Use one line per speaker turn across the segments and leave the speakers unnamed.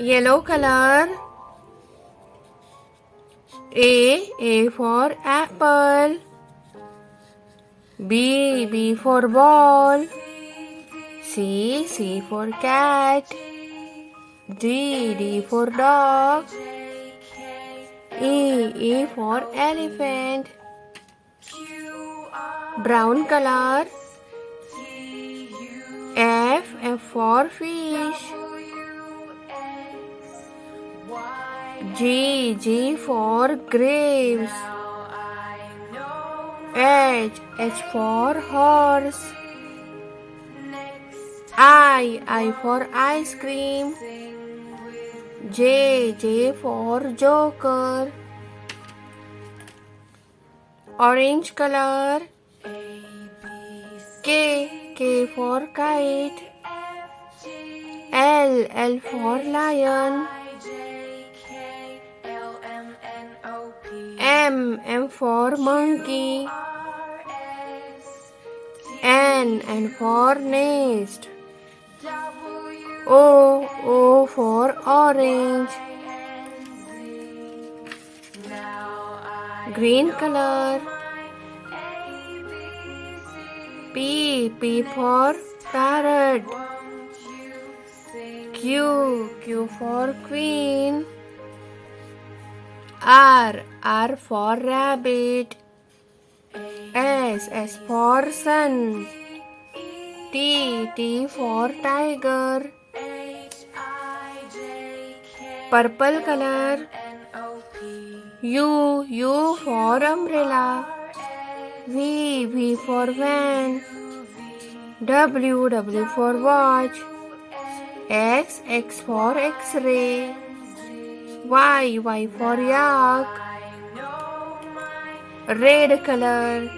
Yellow color. A for apple. B for ball. C for cat. D for dog. E for elephant. Brown color. F for fish. G for grapes. H for horse. I for ice cream. J for joker. Orange color. K for kite. L for lion. M for monkey. N for nest. O for orange. Green color. P for parrot. Q for queen. R for rabbit. S for sun. T for tiger. Purple color. U for umbrella. V for van. W for watch. X for x-ray. Y for yak. Red color.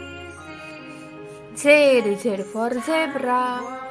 Z for zebra.